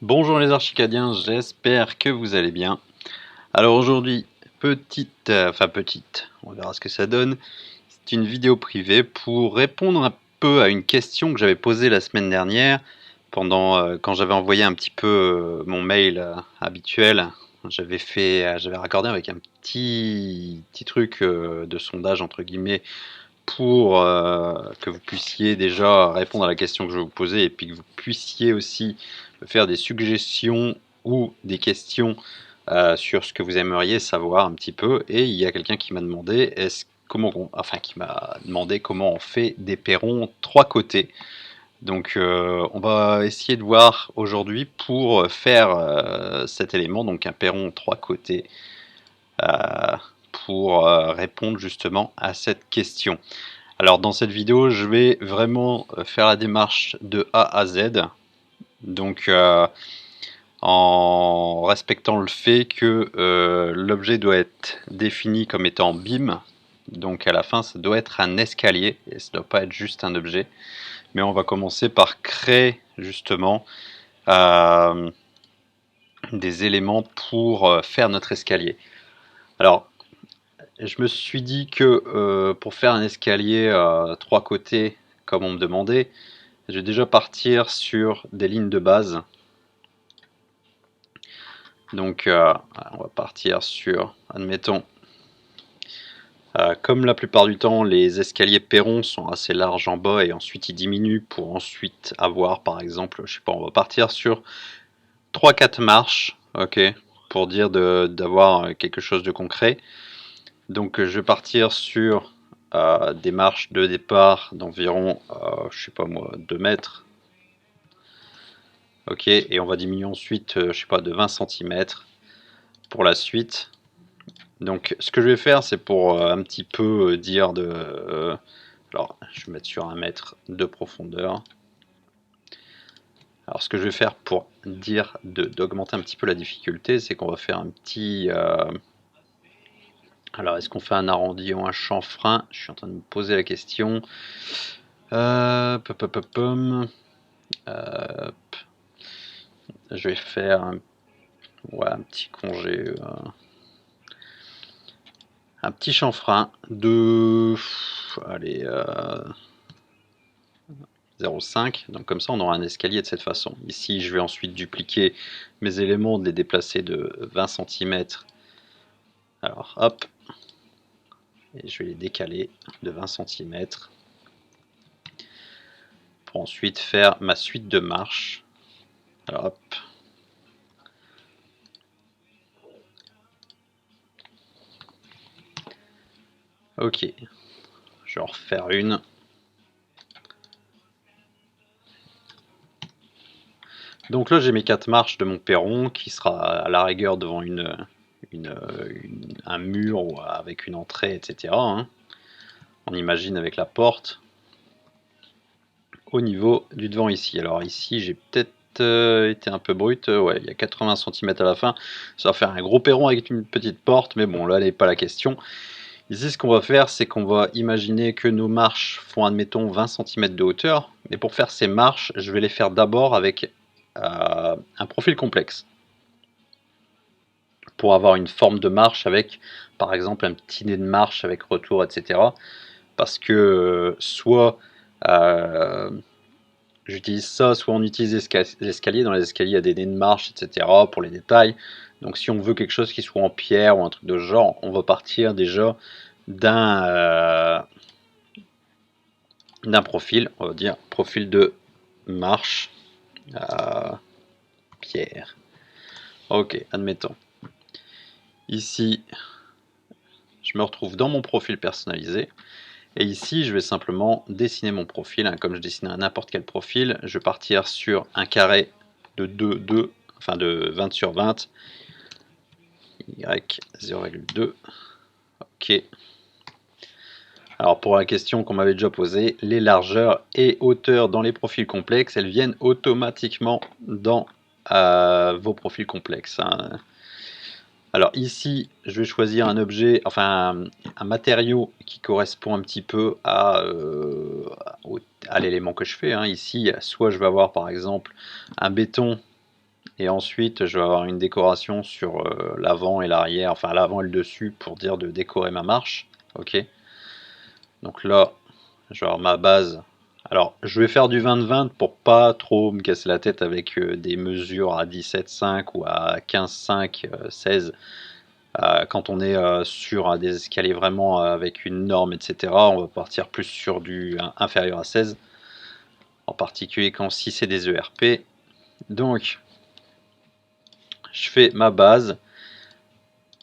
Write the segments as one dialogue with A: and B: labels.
A: Bonjour les archicadiens, j'espère que vous allez bien. Alors aujourd'hui, petite, on verra ce que ça donne. C'est une vidéo privée pour répondre un peu à une question que j'avais posée la semaine dernière quand j'avais envoyé un petit peu mon mail habituel. J'avais raccordé avec un petit truc de sondage entre guillemets pour que vous puissiez déjà répondre à la question que je vais vous poser et puis que vous puissiez aussi me faire des suggestions ou des questions sur ce que vous aimeriez savoir un petit peu. Et il y a quelqu'un qui m'a demandé comment on fait des perrons trois côtés. Donc on va essayer de voir aujourd'hui pour faire cet élément, donc un perron trois côtés, euh, pour répondre justement à cette question. Alors dans cette vidéo, je vais vraiment faire la démarche de A à Z, donc en respectant le fait que l'objet doit être défini comme étant BIM, donc à la fin ça doit être un escalier, et ça ne doit pas être juste un objet, mais on va commencer par créer justement euh, des éléments pour faire notre escalier. Alors je me suis dit que pour faire un escalier à trois côtés, comme on me demandait, je vais déjà partir sur des lignes de base. Donc on va partir sur, admettons, comme la plupart du temps les escaliers perrons sont assez larges en bas et ensuite ils diminuent pour ensuite avoir par exemple, je sais pas, on va partir sur 3-4 marches, ok, pour dire d'avoir quelque chose de concret. Donc je vais partir sur des marches de départ d'environ, je sais pas moi, 2 mètres. Ok, et on va diminuer ensuite, je sais pas, de 20 cm pour la suite. Donc ce que je vais faire, c'est pour un petit peu dire alors je vais mettre sur 1 mètre de profondeur. Alors ce que je vais faire pour dire d'augmenter un petit peu la difficulté, c'est qu'on va faire un petit... alors est-ce qu'on fait un arrondi ou un chanfrein? Je suis en train de me poser la question. Je vais faire un petit congé, un petit chanfrein de allez 0,5. Donc comme ça on aura un escalier de cette façon. Ici je vais ensuite dupliquer mes éléments, de les déplacer de 20 cm. Alors hop, et je vais les décaler de 20 cm pour ensuite faire ma suite de marches. Alors hop, ok, je vais en refaire une. Donc là j'ai mes 4 marches de mon perron qui sera à la rigueur devant un mur ou avec une entrée, etc. Hein. On imagine avec la porte au niveau du devant ici. Alors ici j'ai peut-être été un peu brut, ouais, il y a 80 cm à la fin. Ça va faire un gros perron avec une petite porte, mais bon là n'est pas la question. Ici ce qu'on va faire, c'est qu'on va imaginer que nos marches font admettons 20 cm de hauteur. Mais pour faire ces marches, je vais les faire d'abord avec un profil complexe. Pour avoir une forme de marche avec par exemple un petit nez de marche avec retour, etc. Parce que soit j'utilise ça, soit on utilise l'escalier. Dans les escaliers, il y a des nez de marche, etc. pour les détails. Donc si on veut quelque chose qui soit en pierre ou un truc de ce genre, on va partir déjà d'un profil, on va dire profil de marche pierre. Ok, admettons. Ici, je me retrouve dans mon profil personnalisé. Et ici, je vais simplement dessiner mon profil. Hein, comme je dessine n'importe quel profil, je vais partir sur un carré de 2, enfin de 20 sur 20. Y 0,2. Ok. Alors pour la question qu'on m'avait déjà posée, les largeurs et hauteurs dans les profils complexes, elles viennent automatiquement dans vos profils complexes. Hein. Alors ici, je vais choisir un objet, enfin un matériau qui correspond un petit peu à l'élément que je fais. Hein. Ici, soit je vais avoir par exemple un béton Et ensuite, je vais avoir une décoration sur l'avant et l'arrière, enfin l'avant et le dessus pour dire de décorer ma marche. Ok. Donc là, je vais avoir ma base. Alors, je vais faire du 20-20 pour pas trop me casser la tête avec des mesures à 17,5 ou à 15,5, 16. Quand on est sur des escaliers vraiment avec une norme, etc., on va partir plus sur du inférieur à 16. En particulier quand si c'est des ERP. Donc, je fais ma base.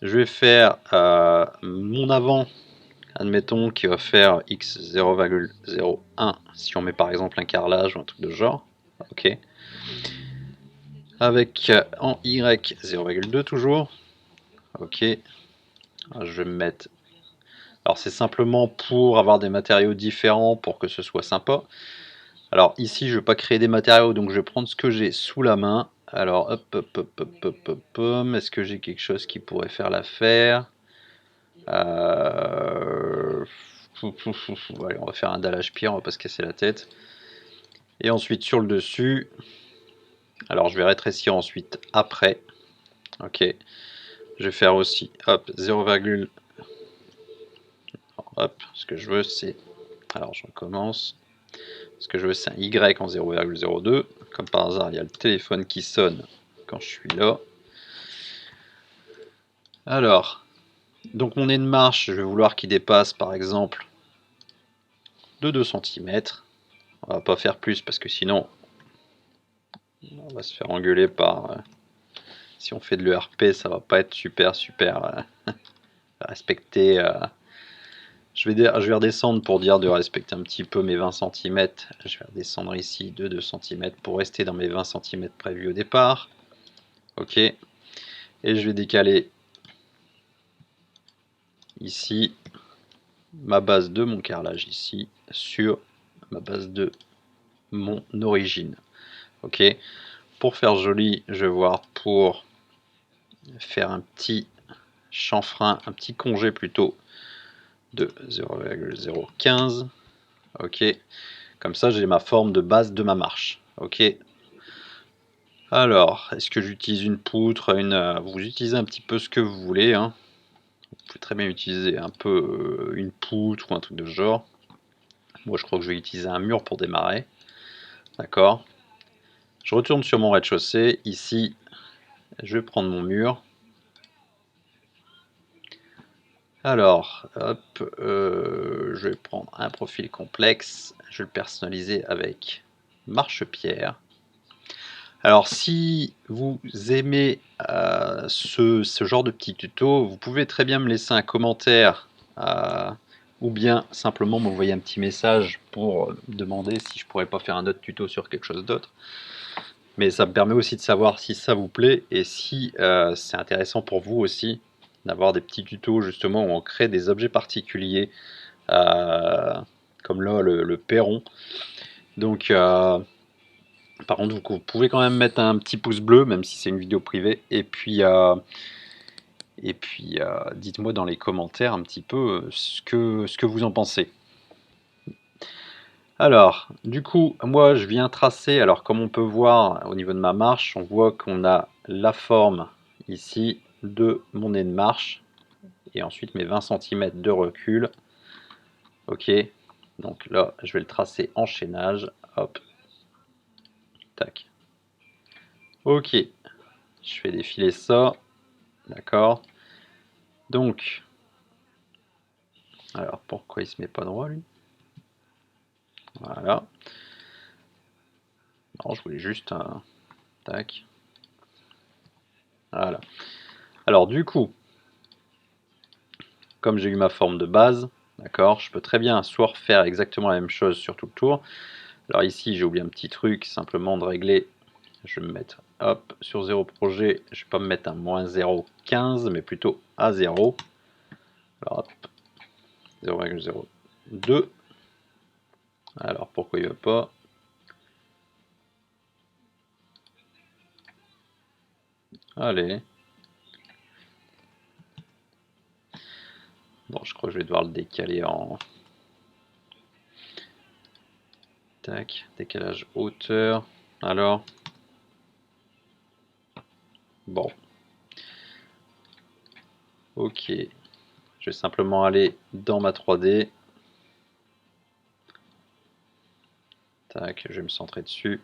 A: Je vais faire mon avant, admettons, qui va faire x 0,01 si on met par exemple un carrelage ou un truc de genre. Ok. Avec en y 0,2 toujours. Ok. Je vais me mettre. Alors c'est simplement pour avoir des matériaux différents pour que ce soit sympa. Alors ici je ne vais pas créer des matériaux, donc je vais prendre ce que j'ai sous la main. Alors hop hop hop hop hop hop, hop. Est-ce que j'ai quelque chose qui pourrait faire l'affaire? Allez, on va faire un dallage pierre, on va pas se casser la tête. Et ensuite sur le dessus, alors je vais rétrécir ensuite après. Ok. Je vais faire aussi hop 0, hop, ce que je veux c'est. Alors je recommence. Ce que je veux c'est un Y en 0,02. Comme par hasard, il y a le téléphone qui sonne quand je suis là. Alors, donc mon nez de marche, je vais vouloir qu'il dépasse par exemple de 2 cm. On va pas faire plus parce que sinon on va se faire engueuler par... si on fait de l'ERP, ça va pas être super respecté. Je vais redescendre pour dire de respecter un petit peu mes 20 cm. Je vais redescendre ici de 2 cm pour rester dans mes 20 cm prévus au départ. Ok. Et je vais décaler ici ma base de mon carrelage ici sur ma base de mon origine. Ok. Pour faire joli, je vais voir pour faire un petit chanfrein, un petit congé plutôt de 0,015. Ok. Comme ça, j'ai ma forme de base de ma marche. Ok. Alors, est-ce que j'utilise une poutre, vous utilisez un petit peu ce que vous voulez. Hein. Vous pouvez très bien utiliser un peu une poutre ou un truc de ce genre. Moi, je crois que je vais utiliser un mur pour démarrer. D'accord. Je retourne sur mon rez-de-chaussée. Ici, je vais prendre mon mur. Alors, hop, je vais prendre un profil complexe. Je vais le personnaliser avec marchepied. Alors, si vous aimez ce genre de petit tuto, vous pouvez très bien me laisser un commentaire ou bien simplement m'envoyer un petit message pour demander si je pourrais pas faire un autre tuto sur quelque chose d'autre. Mais ça me permet aussi de savoir si ça vous plaît et si c'est intéressant pour vous aussi d'avoir des petits tutos justement où on crée des objets particuliers comme là le perron. Donc par contre vous pouvez quand même mettre un petit pouce bleu même si c'est une vidéo privée et puis dites-moi dans les commentaires un petit peu ce que vous en pensez. Alors, du coup, moi je viens tracer, alors comme on peut voir au niveau de ma marche, on voit qu'on a la forme ici de mon nez de marche, et ensuite mes 20 cm de recul. Ok, donc là je vais le tracer en chaînage, hop, tac. Ok, je fais défiler ça, d'accord. Donc, alors pourquoi il se met pas droit lui? Voilà. Non, je voulais juste un... Tac. Voilà. Alors du coup, comme j'ai eu ma forme de base, d'accord, je peux très bien soit refaire exactement la même chose sur tout le tour. Alors ici, j'ai oublié un petit truc, simplement de régler. Je vais me mettre, hop, sur 0 projet, je vais pas me mettre un moins 0,15, mais plutôt à 0. Alors hop, 0,02. Alors pourquoi il ne veut pas? Allez. Bon, je crois que je vais devoir le décaler en... Tac, décalage hauteur. Alors. Bon. Ok. Je vais simplement aller dans ma 3D. Tac, je vais me centrer dessus.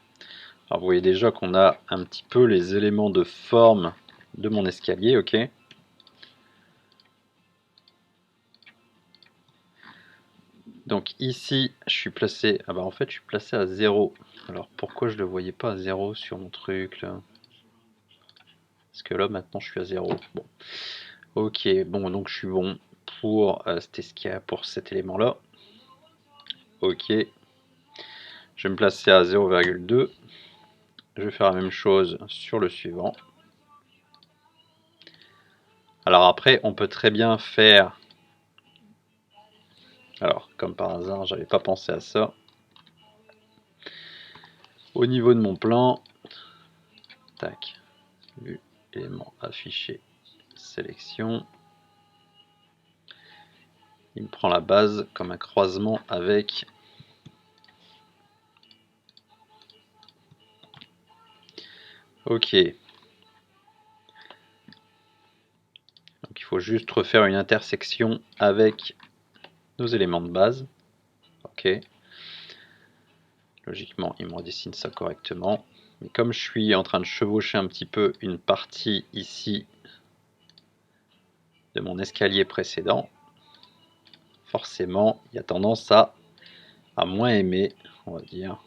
A: Alors vous voyez déjà qu'on a un petit peu les éléments de forme de mon escalier, ok. Donc ici, je suis placé... Ah bah en fait, je suis placé à 0. Alors pourquoi je ne le voyais pas à 0 sur mon truc là? Parce que là, maintenant, je suis à 0. Bon. Ok, bon, donc je suis bon pour, pour cet élément-là. Ok. Je vais me placer à 0,2. Je vais faire la même chose sur le suivant. Alors après, on peut très bien faire... Alors, comme par hasard, j'avais pas pensé à ça. Au niveau de mon plan, tac, vue, élément affiché, sélection. Il me prend la base comme un croisement avec... Ok. Donc il faut juste refaire une intersection avec nos éléments de base. Ok. Logiquement, il me redessine ça correctement. Mais comme je suis en train de chevaucher un petit peu une partie ici de mon escalier précédent, forcément, il y a tendance à moins aimer, on va dire.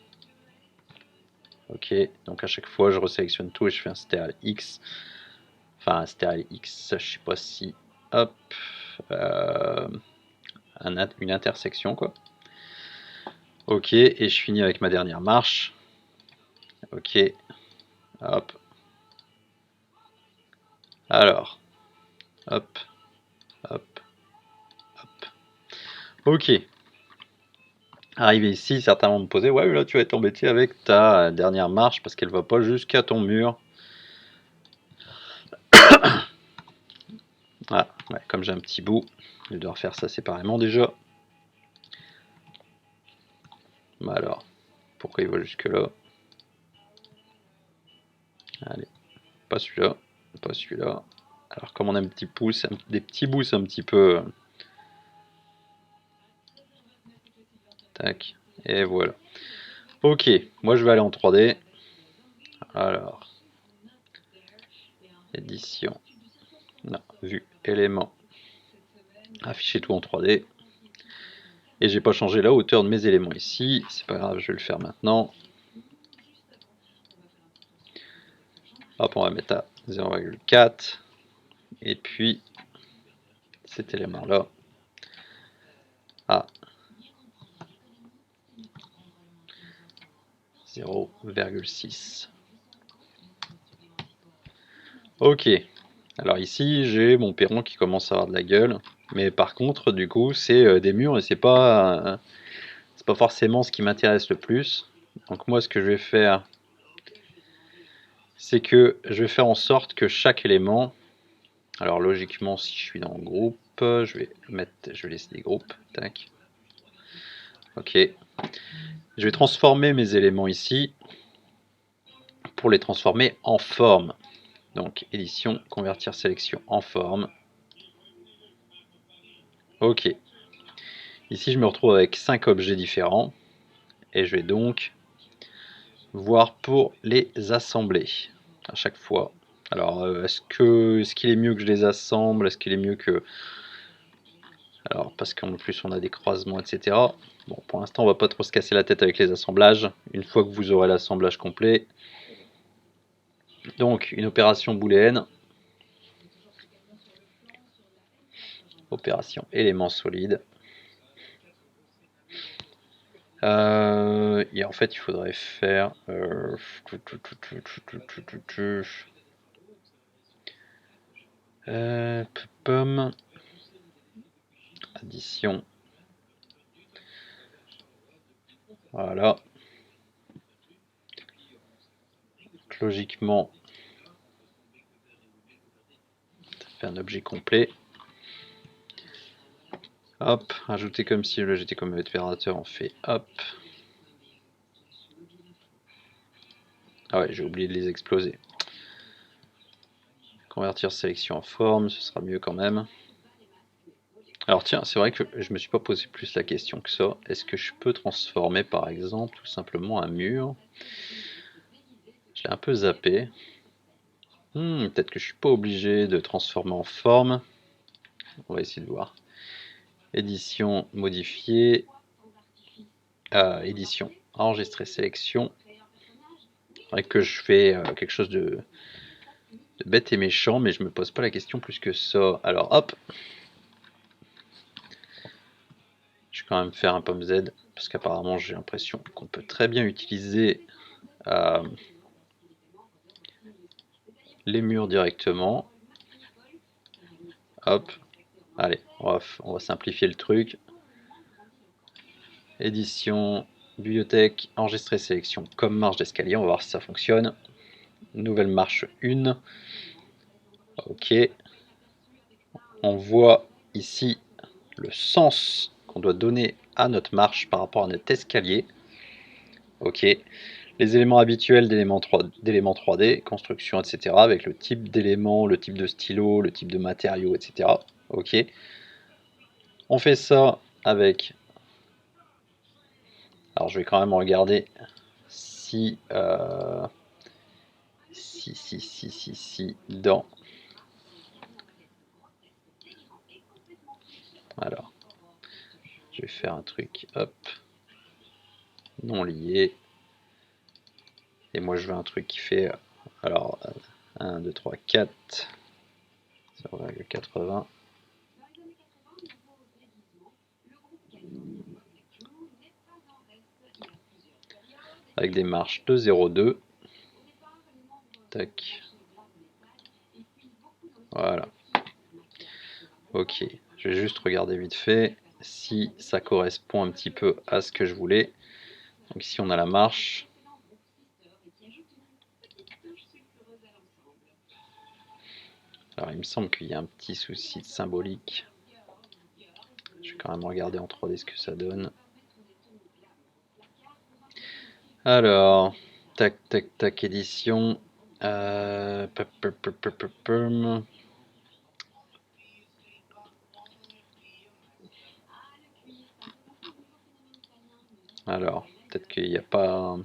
A: Ok, donc à chaque fois, je resélectionne tout et je fais un stéréal X. Enfin, un stéréal X, je sais pas si... Hop. Une intersection, quoi. Ok, et je finis avec ma dernière marche. Ok, hop. Alors, hop, hop, hop. Ok. Arrivé ici, certains vont me poser, ouais, là tu vas être embêté avec ta dernière marche parce qu'elle va pas jusqu'à ton mur. Ah, ouais, comme j'ai un petit bout, je dois refaire ça séparément déjà. Bah alors, pourquoi il va jusque là? Allez, pas celui-là, pas celui-là. Alors comme on a un petit pouce, des petits bouts un petit peu... Tac, et voilà. Ok, moi je vais aller en 3D. Alors, édition, non, vue, élément, afficher tout en 3D. Et j'ai pas changé la hauteur de mes éléments ici, c'est pas grave, je vais le faire maintenant. Hop, on va mettre à 0,4. Et puis, cet élément-là à 0,6. Ok, alors ici j'ai mon perron qui commence à avoir de la gueule, mais par contre du coup c'est des murs et c'est pas forcément ce qui m'intéresse le plus. Donc moi ce que je vais faire, c'est que je vais faire en sorte que chaque élément, alors logiquement si je suis dans le groupe, je vais laisser des groupes, tac. Ok, je vais transformer mes éléments ici pour les transformer en forme. Donc édition, convertir sélection en forme. Ok. Ici je me retrouve avec 5 objets différents. Et je vais donc voir pour les assembler à chaque fois. Alors est-ce qu'il est mieux que je les assemble? Est-ce qu'il est mieux que... Alors parce qu'en plus on a des croisements, etc. Bon, pour l'instant on va pas trop se casser la tête avec les assemblages. Une fois que vous aurez l'assemblage complet. Donc une opération booléenne. Opération élément solide. Et en fait, il faudrait faire pomme, addition. Voilà. Donc, logiquement, ça fait un objet complet. Hop, ajouter comme si là j'étais comme opérateur, on fait hop. Ah ouais, j'ai oublié de les exploser. Convertir sélection en forme, ce sera mieux quand même. Alors tiens, c'est vrai que je me suis pas posé plus la question que ça. Est-ce que je peux transformer par exemple tout simplement un mur? Je l'ai un peu zappé. Peut-être que je suis pas obligé de transformer en forme. On va essayer de voir. Édition modifiée. Édition enregistrer sélection. C'est vrai que je fais quelque chose de bête et méchant, mais je me pose pas la question plus que ça. Alors hop. Je vais quand même faire un pomme Z, parce qu'apparemment j'ai l'impression qu'on peut très bien utiliser les murs directement. Hop. Allez, on va simplifier le truc. Édition, bibliothèque, enregistrer sélection comme marche d'escalier. On va voir si ça fonctionne. Nouvelle marche 1. Ok. On voit ici le sens qu'on doit donner à notre marche par rapport à notre escalier. Ok. Les éléments habituels d'éléments 3D, construction, etc. Avec le type d'éléments, le type de stylo, le type de matériaux, etc. Ok. On fait ça avec... Alors je vais quand même regarder si dans... Alors, je vais faire un truc, hop, non lié. Et moi je veux un truc qui fait, alors, 1, 2, 3, 4, 0,80. Avec des marches de 0,2. Tac. Voilà. Ok, je vais juste regarder vite fait si ça correspond un petit peu à ce que je voulais. Donc ici on a la marche. Alors il me semble qu'il y a un petit souci de symbolique. Je vais quand même regarder en 3D ce que ça donne. Alors, tac, tac, tac, édition. Alors, peut-être qu'il n'y a pas...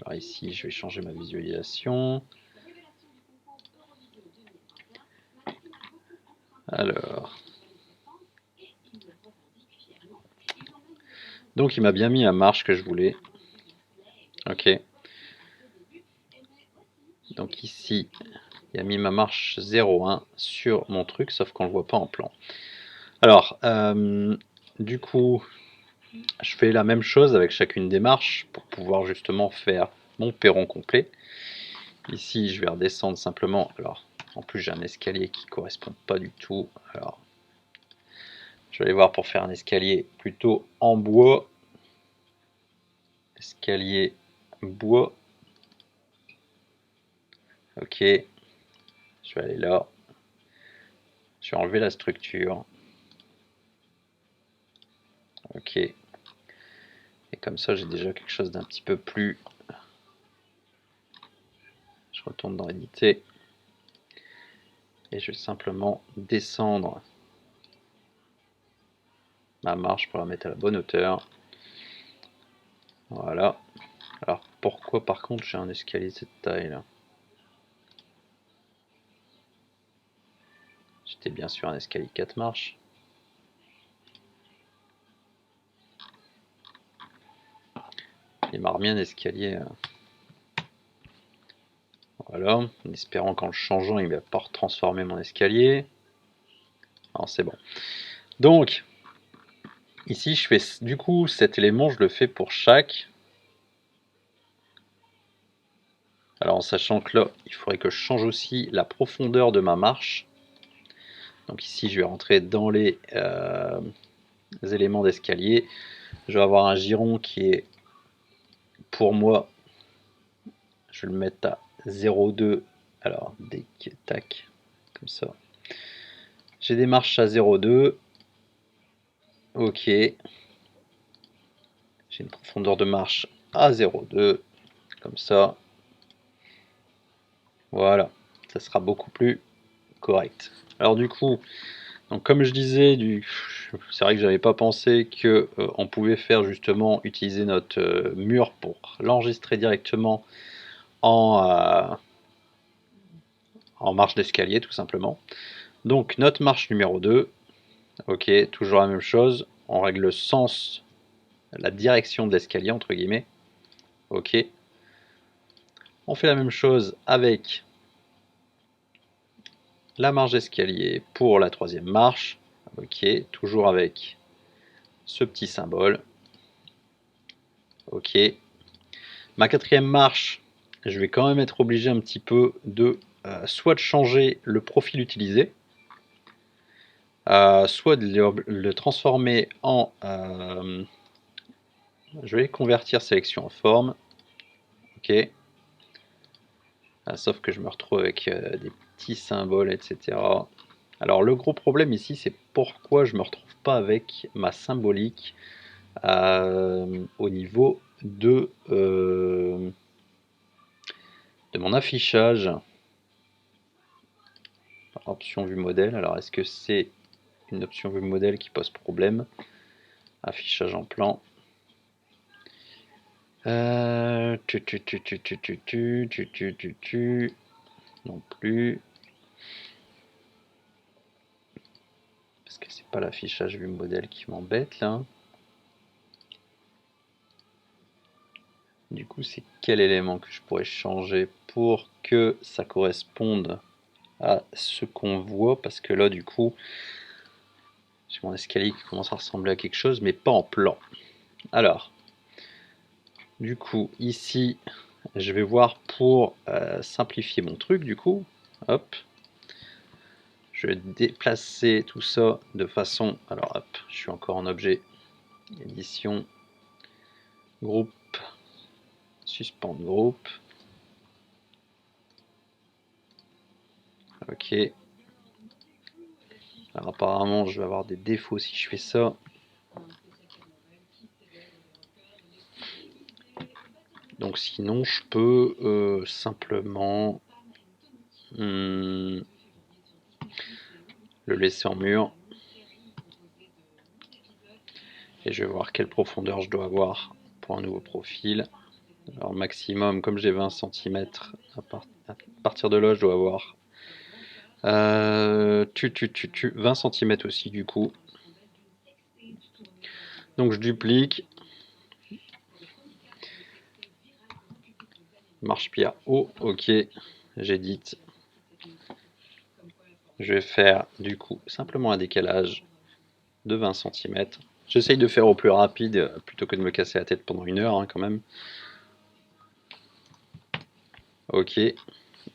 A: Alors ici, je vais changer ma visualisation. Alors... Donc il m'a bien mis la marche que je voulais. Ok. Donc ici, il a mis ma marche 0,1 sur mon truc, sauf qu'on ne le voit pas en plan. Alors, du coup, je fais la même chose avec chacune des marches pour pouvoir justement faire mon perron complet. Ici, je vais redescendre simplement. Alors, en plus, j'ai un escalier qui ne correspond pas du tout. Alors, je vais aller voir pour faire un escalier plutôt en bois. Escalier bois. Ok. Je vais aller là. Je vais enlever la structure. Ok. Et comme ça, j'ai déjà quelque chose d'un petit peu plus... Je retourne dans éditer. Et je vais simplement descendre ma marche pour la mettre à la bonne hauteur. Voilà. Alors pourquoi par contre j'ai un escalier de cette taille là? J'étais bien sûr un escalier 4 marches. Il m'a remis un escalier. Voilà, en espérant qu'en le changeant il ne va pas transformer mon escalier. Alors c'est bon. Donc ici je fais du coup cet élément, je le fais pour chaque. Alors en sachant que là il faudrait que je change aussi la profondeur de ma marche. Donc ici je vais rentrer dans les éléments d'escalier. Je vais avoir un giron qui est pour moi, je vais le mettre à 0,2. Alors dès que tac, comme ça. J'ai des marches à 0,2. Ok. J'ai une profondeur de marche à 0,2. Comme ça. Voilà. Ça sera beaucoup plus correct. Alors du coup, donc comme je disais, c'est vrai que j'avais pas pensé que on pouvait faire justement utiliser notre mur pour l'enregistrer directement en marche d'escalier tout simplement. Donc notre marche numéro 2, ok, toujours la même chose, on règle le sens, la direction de l'escalier entre guillemets, ok. On fait la même chose avec la marche d'escalier pour la troisième marche, ok, toujours avec ce petit symbole, ok. Ma quatrième marche, je vais quand même être obligé un petit peu de soit de changer le profil utilisé, soit de le transformer en... je vais convertir sélection en forme, ok. Sauf que je me retrouve avec des petits symboles, etc. Alors le gros problème ici, c'est pourquoi je me retrouve pas avec ma symbolique au niveau de mon affichage. Option vue modèle. Alors est-ce que c'est une option vue modèle qui pose problème? Affichage en plan. Non plus. Parce que c'est pas l'affichage vue modèle qui m'embête là. Du coup, c'est quel élément que je pourrais changer pour que ça corresponde à ce qu'on voit? Parce que là, du coup, j'ai mon escalier qui commence à ressembler à quelque chose, mais pas en plan. Alors, du coup, ici, je vais voir pour simplifier mon truc, du coup. Hop. Je vais déplacer tout ça de façon... Alors, hop, je suis encore en objet. Édition. Groupe. Suspendre groupe. Ok. Alors apparemment je vais avoir des défauts si je fais ça. Donc sinon je peux simplement le laisser en mur. Et je vais voir quelle profondeur je dois avoir pour un nouveau profil. Alors maximum, comme j'ai 20 cm, à partir de là je dois avoir 20 cm aussi du coup. Donc je duplique. Marche-pied haut, ok, j'édite. Je vais faire du coup simplement un décalage de 20 cm. J'essaye de faire au plus rapide plutôt que de me casser la tête pendant 1 heure hein, quand même. Ok,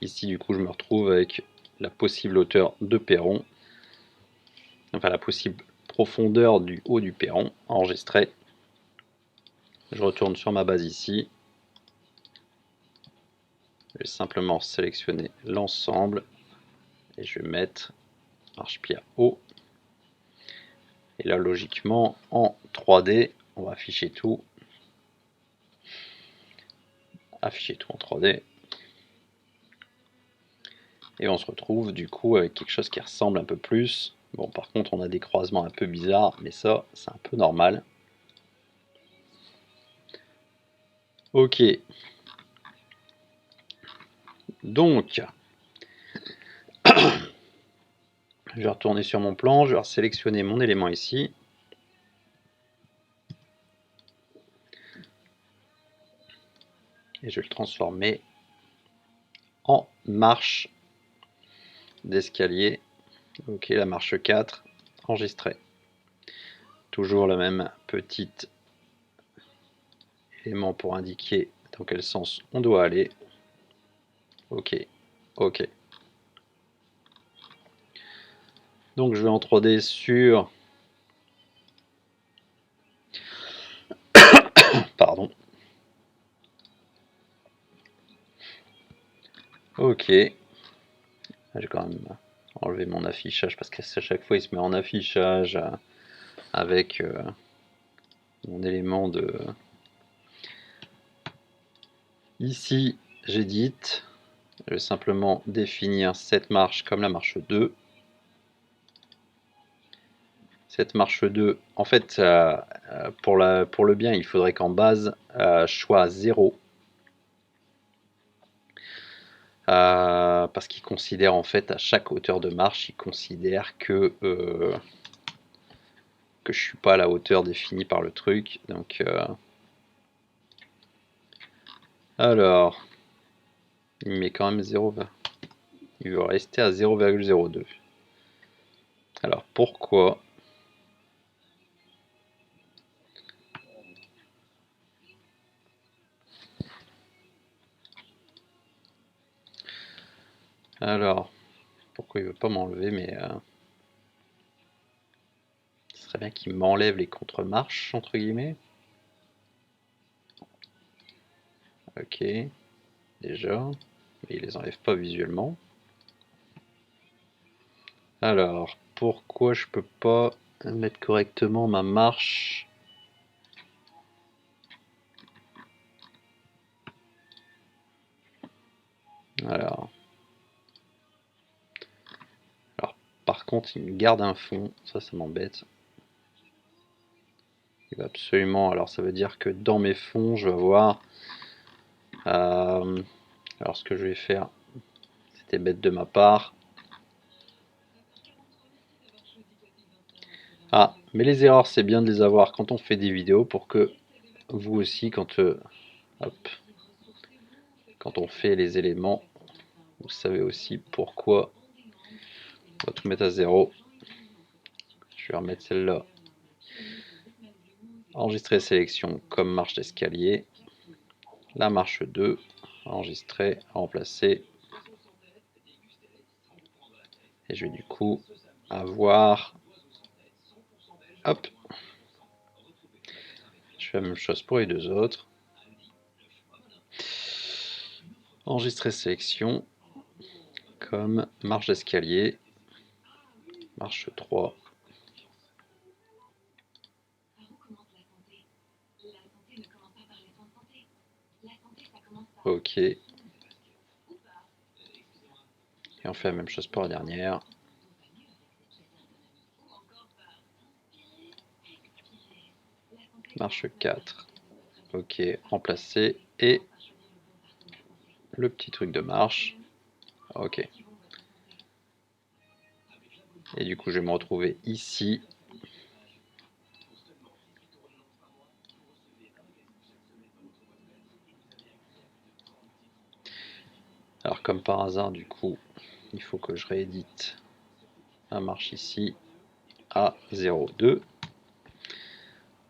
A: ici du coup je me retrouve avec la possible hauteur de perron, enfin la possible profondeur du haut du perron enregistré. Je retourne sur ma base ici. Je vais simplement sélectionner l'ensemble et je vais mettre marche-pied haut. Et là logiquement en 3D, on va afficher tout. Afficher tout en 3D. Et on se retrouve du coup avec quelque chose qui ressemble un peu plus. Bon, par contre, on a des croisements un peu bizarres, mais ça, c'est un peu normal. Ok. Donc, je vais retourner sur mon plan, je vais sélectionner mon élément ici. Et je vais le transformer en marche d'escalier. Ok, la marche 4, enregistrée. Toujours le même petit élément pour indiquer dans quel sens on doit aller. Ok, ok. Donc je vais en 3D sur... Pardon. Ok. J'ai quand même enlevé mon affichage parce qu'à chaque fois il se met en affichage avec mon élément de... Ici j'édite, Je vais simplement définir cette marche comme la marche 2. Cette marche 2, en fait, pour le bien, il faudrait qu'en base, je sois à 0. Parce qu'il considère, en fait, à chaque hauteur de marche, il considère que je suis pas à la hauteur définie par le truc. Donc, alors, il met quand même 0. Il veut rester à 0,02. Alors, pourquoi? Alors, pourquoi il veut pas m'enlever, mais ce serait bien qu'il m'enlève les contre-marches, entre guillemets. Ok, déjà, mais il les enlève pas visuellement. Alors, pourquoi je peux pas mettre correctement ma marche? Alors, par contre, il me garde un fond, ça m'embête. Il va absolument, alors ça veut dire que dans mes fonds, je vais avoir... alors ce que je vais faire, c'était bête de ma part. Ah, mais les erreurs, c'est bien de les avoir quand on fait des vidéos pour que vous aussi, quand on fait les éléments, vous savez aussi pourquoi. On va tout mettre à 0. Je vais remettre celle-là. Enregistrer sélection comme marche d'escalier. La marche 2, enregistrer, remplacer. Et je vais du coup avoir... Hop. Je fais la même chose pour les deux autres. Enregistrer sélection comme marche d'escalier. Marche 3. Ok. Et on fait la même chose pour la dernière. Marche 4. Ok, remplacer. Et le petit truc de marche. Ok. Et du coup, je vais me retrouver ici. Alors, comme par hasard, du coup, il faut que je réédite ma marche ici à 0,2.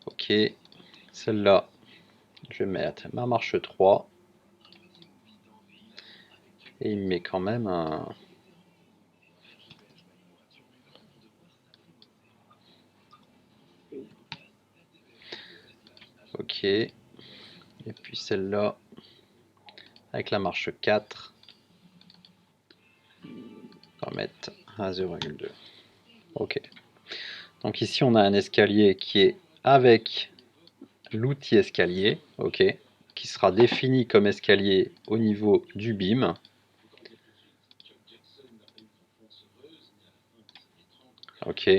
A: Ok. Celle-là, je vais mettre ma marche 3. Et il me met quand même un... Ok. Et puis celle-là, avec la marche 4, on va mettre à 0,2. Ok. Donc ici, on a un escalier qui est avec l'outil escalier, ok, qui sera défini comme escalier au niveau du BIM. Ok.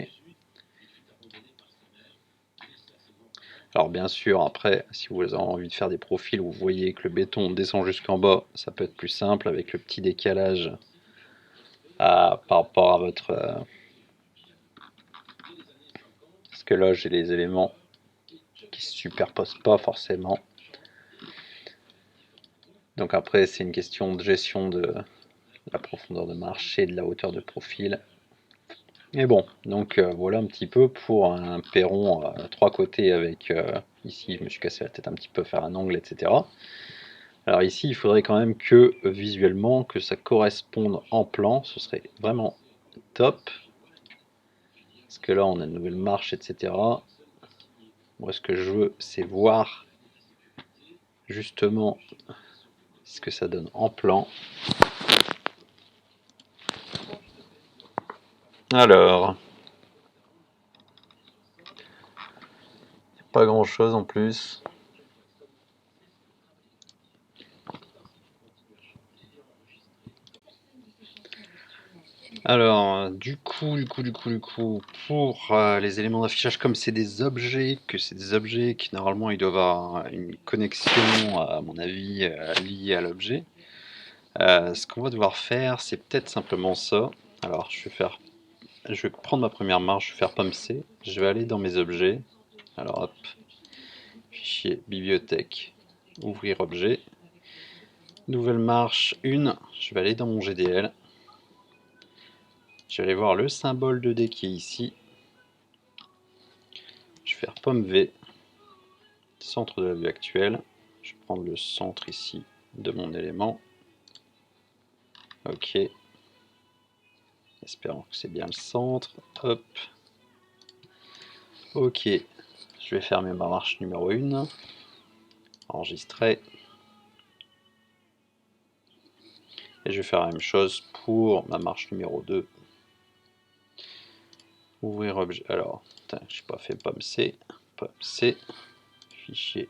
A: Alors bien sûr, après, si vous avez envie de faire des profils où vous voyez que le béton descend jusqu'en bas, ça peut être plus simple avec le petit décalage par rapport à votre... parce que là, j'ai les éléments qui se superposent pas forcément. Donc après, c'est une question de gestion de la profondeur de marche et de la hauteur de profil. Mais bon, donc voilà un petit peu pour un perron à 3 côtés avec, ici je me suis cassé la tête un petit peu, faire un angle, etc. Alors ici, il faudrait quand même que visuellement, que ça corresponde en plan, ce serait vraiment top. Parce que là, on a une nouvelle marche, etc. Moi, ce que je veux, c'est voir justement ce que ça donne en plan. Alors, pas grand chose en plus. Alors, pour les éléments d'affichage, comme c'est des objets, qui normalement ils doivent avoir une connexion, à mon avis, liée à l'objet. Ce qu'on va devoir faire, c'est peut-être simplement ça. Alors, je vais prendre ma première marche, je vais faire pomme C. Je vais aller dans mes objets. Alors, hop, fichier, bibliothèque, ouvrir objet. Nouvelle marche 1, je vais aller dans mon GDL. Je vais aller voir le symbole de D qui est ici. Je vais faire pomme V, centre de la vue actuelle. Je vais prendre le centre ici de mon élément. Ok. Espérons que c'est bien le centre. Hop. Ok. Je vais fermer ma marche numéro 1. Enregistrer. Et je vais faire la même chose pour ma marche numéro 2. Ouvrir objet. Alors, je n'ai pas fait pomme C. Pomme C. Fichier.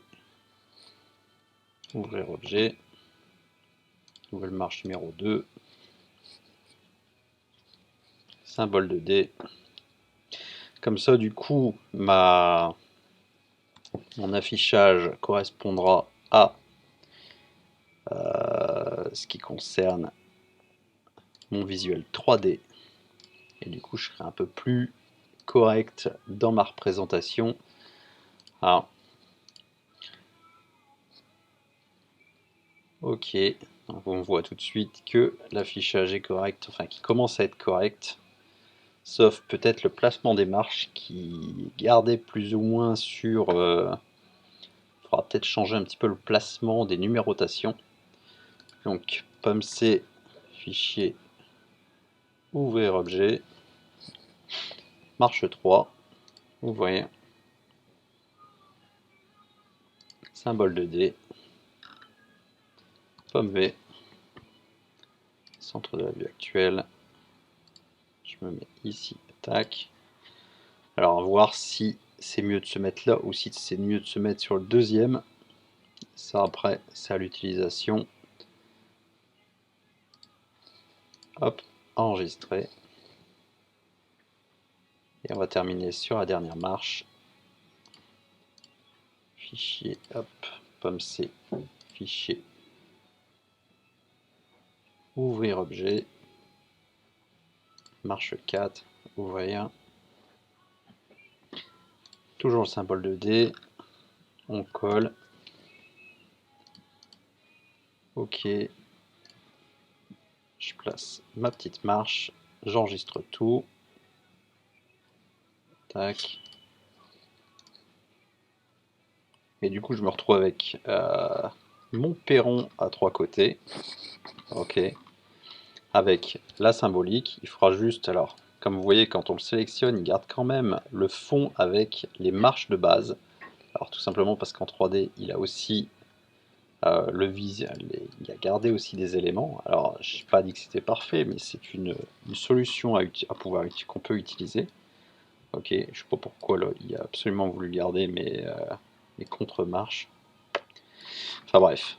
A: Ouvrir objet. Nouvelle marche numéro 2. Symbole de D. Comme ça, du coup, mon affichage correspondra à ce qui concerne mon visuel 3D. Et du coup, je serai un peu plus correct dans ma représentation. Ah. Ok, donc on voit tout de suite que l'affichage est correct, enfin qui commence à être correct, sauf peut-être le placement des marches qui gardait plus ou moins sur... Il faudra peut-être changer un petit peu le placement des numérotations. Donc pomme C, fichier, ouvrir objet, marche 3, vous voyez, symbole de D, pomme V, centre de la vue actuelle, je me mets ici, tac. Alors on va voir si c'est mieux de se mettre là ou si c'est mieux de se mettre sur le deuxième. Ça après, c'est à l'utilisation. Hop, enregistrer. Et on va terminer sur la dernière marche. Fichier, hop, pomme C, fichier, ouvrir objet, marche 4, ouvrir. Toujours le symbole de D, on colle. Ok, je place ma petite marche, j'enregistre tout. Tac. Et du coup, je me retrouve avec mon perron à 3 côtés. Ok. Avec la symbolique, il faudra juste, alors, comme vous voyez, quand on le sélectionne, il garde quand même le fond avec les marches de base. Alors tout simplement parce qu'en 3D, il a aussi il a gardé aussi des éléments. Alors, je n'ai pas dit que c'était parfait, mais c'est une solution qu'on peut utiliser. Ok, je ne sais pas pourquoi là, il a absolument voulu garder mes contre-marches. Enfin bref.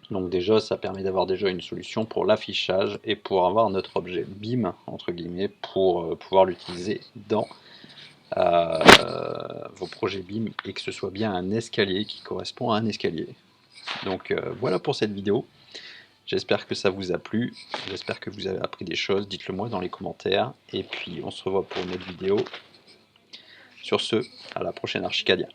A: Donc déjà, ça permet d'avoir déjà une solution pour l'affichage et pour avoir notre objet BIM, entre guillemets, pour pouvoir l'utiliser dans vos projets BIM et que ce soit bien un escalier qui correspond à un escalier. Donc voilà pour cette vidéo. J'espère que ça vous a plu, j'espère que vous avez appris des choses, dites-le moi dans les commentaires, et puis on se revoit pour une autre vidéo. Sur ce, à la prochaine Archicadia.